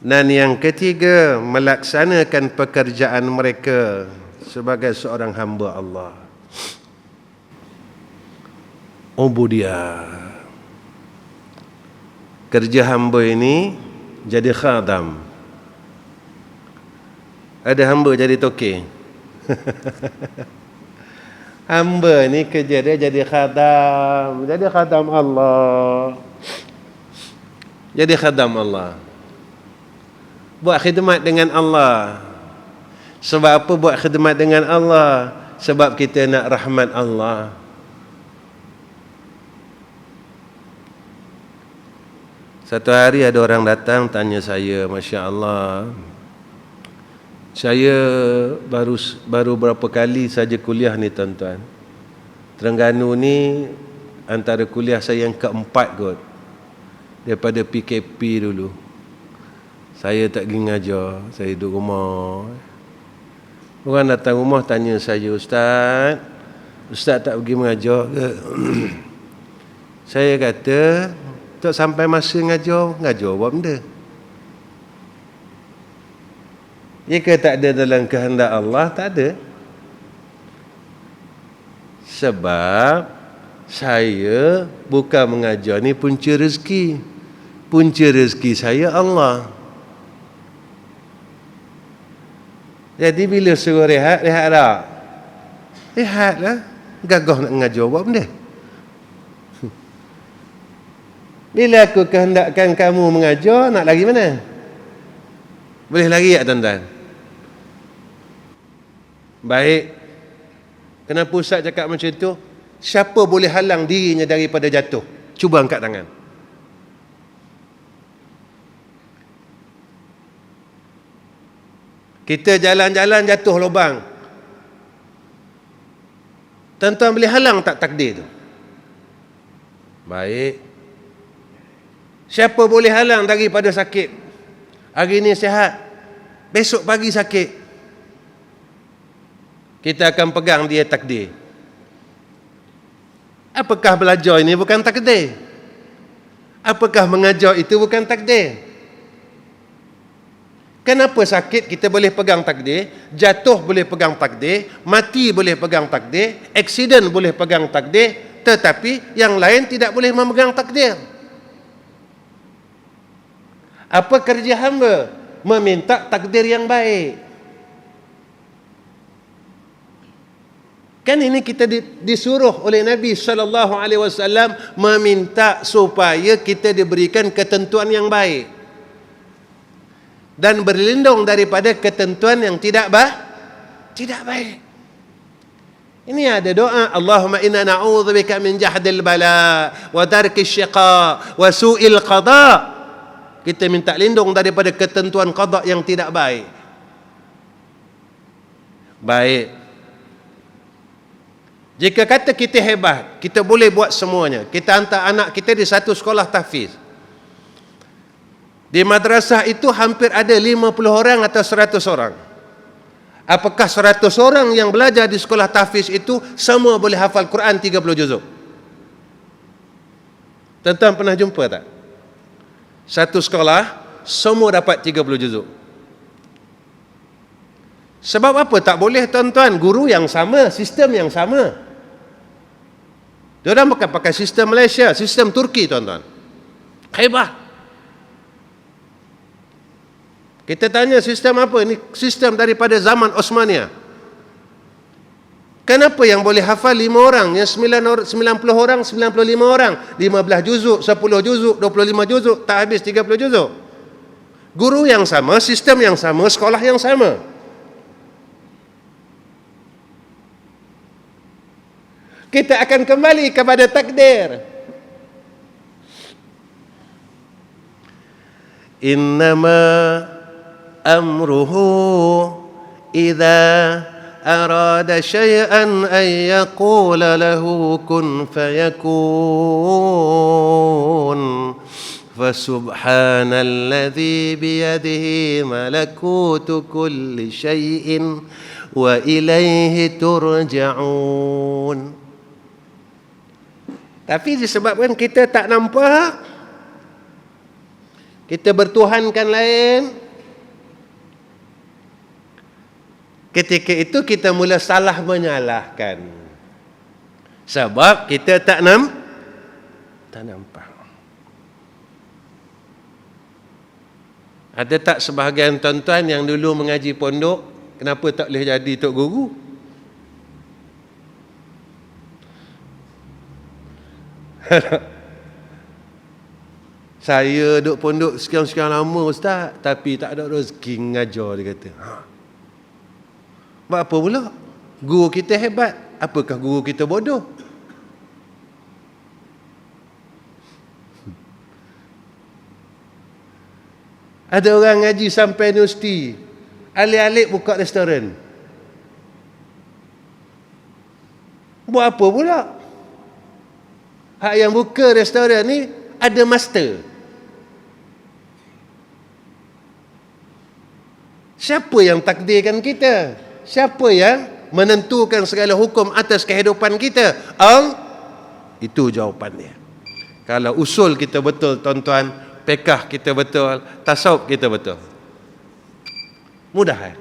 Dan yang ketiga, melaksanakan pekerjaan mereka sebagai seorang hamba Allah. Ubudiyah. Kerja hamba ini jadi khadam. Ada hamba jadi tokek. Hamba ni kerja dia jadi khadam. Jadi khadam Allah. Jadi khadam Allah. Buat khidmat dengan Allah. Sebab apa buat khidmat dengan Allah? Sebab kita nak rahmat Allah. Satu hari ada orang datang tanya saya, Masya Allah, saya baru berapa kali saja kuliah ni tuan-tuan. Terengganu ni antara kuliah saya yang keempat kot. Daripada PKP dulu. Saya tak pergi ngajar, saya duduk rumah. Orang datang rumah tanya saya, Ustaz tak pergi mengajar ke? Saya kata, tak sampai masa ngajar buat benda. Jika tak ada dalam kehendak Allah, tak ada. Sebab saya bukan mengajar ni punca rezeki. Punca rezeki saya Allah. Jadi bila suruh rehat tak? Rehatlah. Gagah nak mengajar buat benda. Bila aku kehendakkan kamu mengajar, nak lari mana? Boleh lari tak tuan-tuan? Baik. Kenapa Ustaz cakap macam tu? Siapa boleh halang dirinya daripada jatuh? Cuba angkat tangan. Kita jalan-jalan jatuh lubang. Tuan-tuan boleh halang tak takdir tu? Baik. Siapa boleh halang daripada sakit? Hari ni sihat, besok pagi sakit. Kita akan pegang dia takdir. Apakah belajar ini bukan takdir? Apakah mengajar itu bukan takdir? Kenapa sakit kita boleh pegang takdir, jatuh boleh pegang takdir, mati boleh pegang takdir, aksiden boleh pegang takdir, tetapi yang lain tidak boleh memegang takdir? Apa kerja hamba? Meminta takdir yang baik. Kan ini kita disuruh oleh Nabi SAW meminta supaya kita diberikan ketentuan yang baik dan berlindung daripada ketentuan yang tidak baik. Ini ada doa, Allahumma inna na'udzubika min jahdil bala wa darkis syiqa wa su'il qada. Kita minta lindung daripada ketentuan qada yang tidak baik. Baik. Jika kata kita hebat, kita boleh buat semuanya. Kita hantar anak kita di satu sekolah tahfiz. Di madrasah itu hampir ada 50 orang atau 100 orang. Apakah 100 orang yang belajar di sekolah tahfiz itu semua boleh hafal Quran 30 juzuk? Tuan-tuan pernah jumpa tak? Satu sekolah semua dapat 30 juzuk. Sebab apa tak boleh tuan-tuan? Guru yang sama, sistem yang sama. Diorang bukan pakai sistem Malaysia, sistem Turki tuan-tuan. Hebat. Kita tanya sistem apa? Ini sistem daripada zaman Osmania. Kenapa yang boleh hafal 5 orang, yang 90 orang, 95 orang, 15 juzuk, 10 juzuk, 25 juzuk, tak habis 30 juzuk? Guru yang sama, sistem yang sama, sekolah yang sama. Kita akan kembali kepada takdir. Innama amruhu idza arada syai'an ay yaqula lahu kun fayakun. Fasubhanalladzi biyadihi malakutu kulli syai'in wa ilaihi turja'un. Tapi disebabkan kita tak nampak, kita bertuhankan lain, ketika itu kita mula salah menyalahkan. Sebab kita tak nampak. Ada tak sebahagian tuan-tuan yang dulu mengaji pondok, kenapa tak boleh jadi tok guru? Saya duduk pondok sekian-sekian lama ustaz, tapi tak ada rezeki mengajar, dia kata. Buat apa pula? Guru kita hebat, apakah guru kita bodoh? Ada orang ngaji sampai universiti, alik-alik buka restoran. Buat apa pula? Hak yang buka restoran ni ada master. Siapa yang takdirkan kita? Siapa yang menentukan segala hukum atas kehidupan kita? Itu jawapannya. Kalau usul kita betul tuan-tuan, fiqh kita betul, tasawuf kita betul, mudah.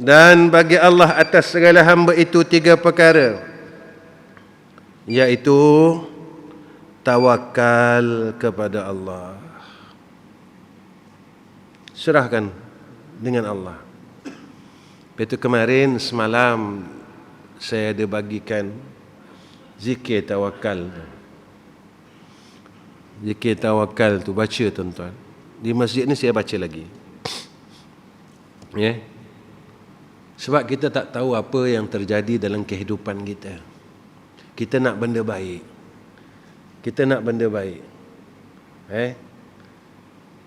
Dan bagi Allah atas segala hamba itu 3 perkara, iaitu tawakal kepada Allah, serahkan dengan Allah. Itu kemarin semalam saya ada bagikan zikir tawakal. Zikir tawakal tu baca tuan-tuan. Di masjid ni saya baca lagi. Ya. Sebab kita tak tahu apa yang terjadi dalam kehidupan kita. Kita nak benda baik. Kita nak benda baik.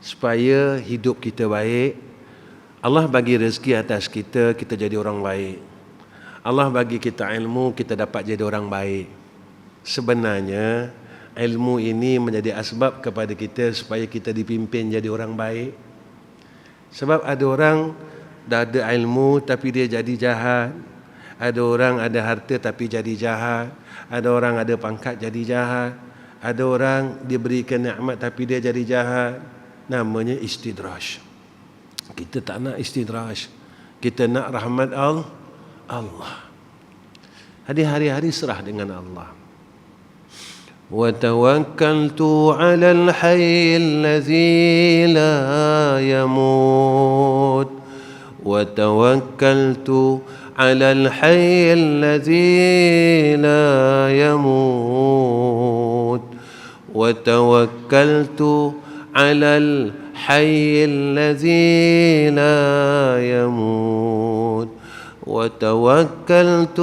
Supaya hidup kita baik, Allah bagi rezeki atas kita, kita jadi orang baik. Allah bagi kita ilmu, kita dapat jadi orang baik. Sebenarnya ilmu ini menjadi asbab kepada kita supaya kita dipimpin jadi orang baik. Sebab ada orang dah ada ilmu tapi dia jadi jahat. Ada orang ada harta tapi jadi jahat. Ada orang ada pangkat jadi jahat. Ada orang diberikan nikmat tapi dia jadi jahat. Namanya istidraj. Kita tak nak istidraj. Kita nak rahmat Allah. Hari-hari serah dengan Allah. وَتَوَكَّلْتُ عَلَى الْحَيِّ الَّذِي لَا يَمُوتُ وَتَوَكَّلْتُ عَلَى الْحَيِّ الَّذِي لَا يَمُوتُ وَتَوَكَّلْتُ عَلَى الْحَيِّ الَّذِي لَا يَمُوتُ وَتَوَكَّلْتُ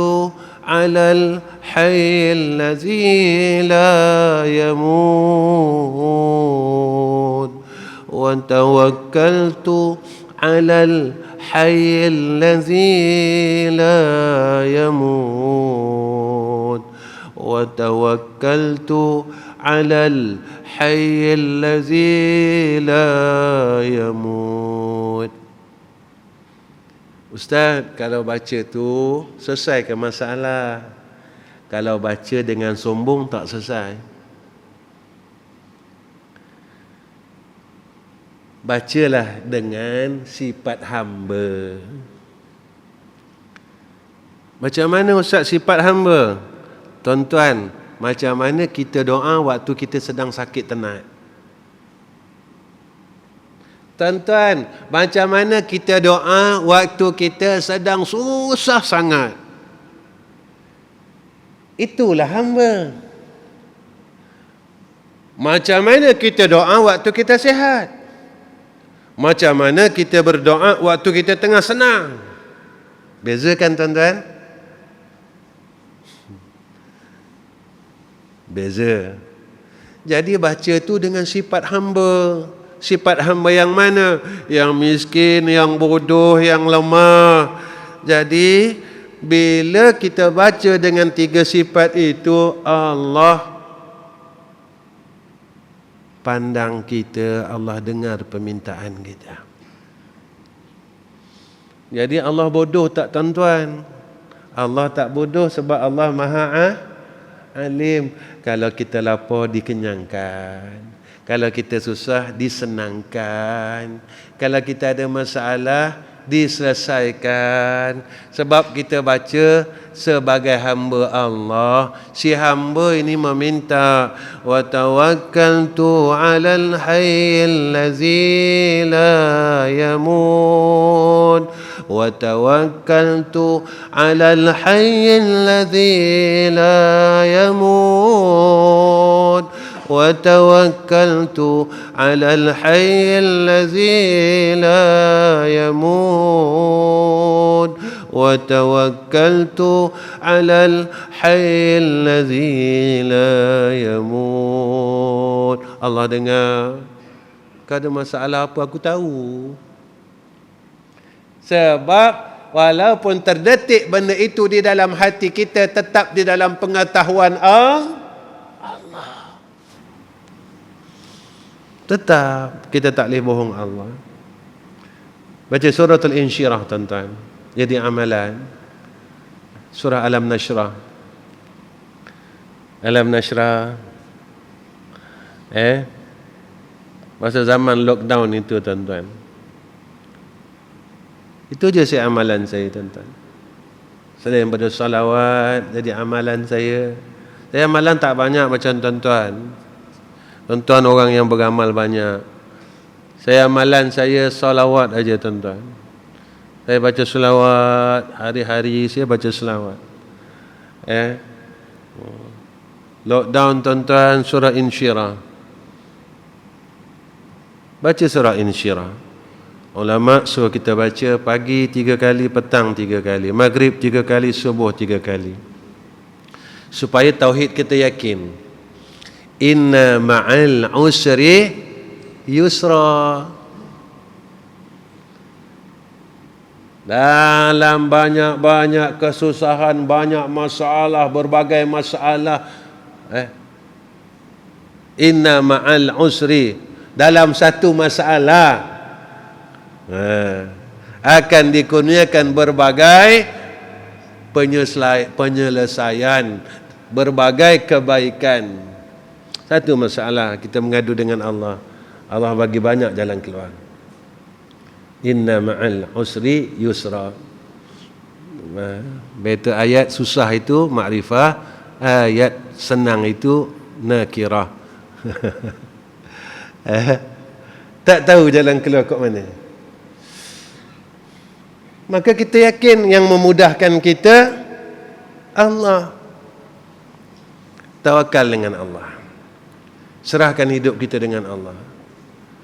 على الحي الذي لا يموت وتوكلت على الحي الذي لا يموت وتوكلت على الحي الذي لا يموت. Ustaz, kalau baca tu selesaikan masalah. Kalau baca dengan sombong tak selesai. Bacalah dengan sifat hamba. Macam mana Ustaz sifat hamba? Tuan-tuan, macam mana kita doa waktu kita sedang sakit tenat? Tuan-tuan, macam mana kita doa waktu kita sedang susah sangat? Itulah hamba. Macam mana kita doa waktu kita sihat? Macam mana kita berdoa waktu kita tengah senang? Beza kan tuan-tuan? Beza. Jadi baca tu dengan sifat hamba. Sifat hamba yang mana? Yang miskin, yang bodoh, yang lemah. Jadi bila kita baca dengan 3 sifat itu, Allah pandang kita, Allah dengar permintaan kita. Jadi Allah bodoh tak tuan-tuan? Allah tak bodoh sebab Allah Alim. Kalau kita lapar, dikenyangkan. Kalau kita susah, disenangkan. Kalau kita ada masalah, diselesaikan. Sebab kita baca sebagai hamba Allah. Si hamba ini meminta, wa tawakkaltu 'alal hayyil ladzi la yamut. Wa tawakkaltu 'alal hayyil ladzi la yamut. وتوكلت على الحي الذي لا يموت وتوكلت على الحي الذي لا يموت. Allah dengar. Kau ada masalah apa, aku tahu. Sebab walaupun terdetik benda itu di dalam hati kita, tetap di dalam pengetahuan Allah. Tetap kita tak boleh bohong Allah. Baca surah Al-Insyirah tuan-tuan, jadi amalan. Surah Alam Nashrah. Alam Nashrah. Masa zaman lockdown itu tuan-tuan. Itu je amalan saya tuan-tuan. Selain pada salawat, jadi amalan saya. Saya amalan tak banyak macam tuan-tuan. Tuan-tuan orang yang beramal banyak. Saya amalan saya salawat aja tuan-tuan. Saya baca salawat hari-hari, saya baca salawat. Lockdown tuan-tuan, surah Insyirah. Baca surah Insyirah. Ulama suruh kita baca pagi 3 kali, petang 3 kali, maghrib 3 kali, subuh 3 kali. Supaya tauhid kita yakin. Inna ma'al usri yusra. Dalam banyak-banyak kesusahan, banyak masalah, berbagai masalah, inna ma'al usri, dalam satu masalah akan dikurniakan berbagai penyelesaian, berbagai kebaikan. Satu masalah kita mengadu dengan Allah, Allah bagi banyak jalan keluar. Inna ma'al usri yusra. Beta ayat susah itu makrifah, ayat senang itu nakirah. Tak tahu jalan keluar kat mana. Maka kita yakin yang memudahkan kita Allah. Tawakal dengan Allah. Serahkan hidup kita dengan Allah.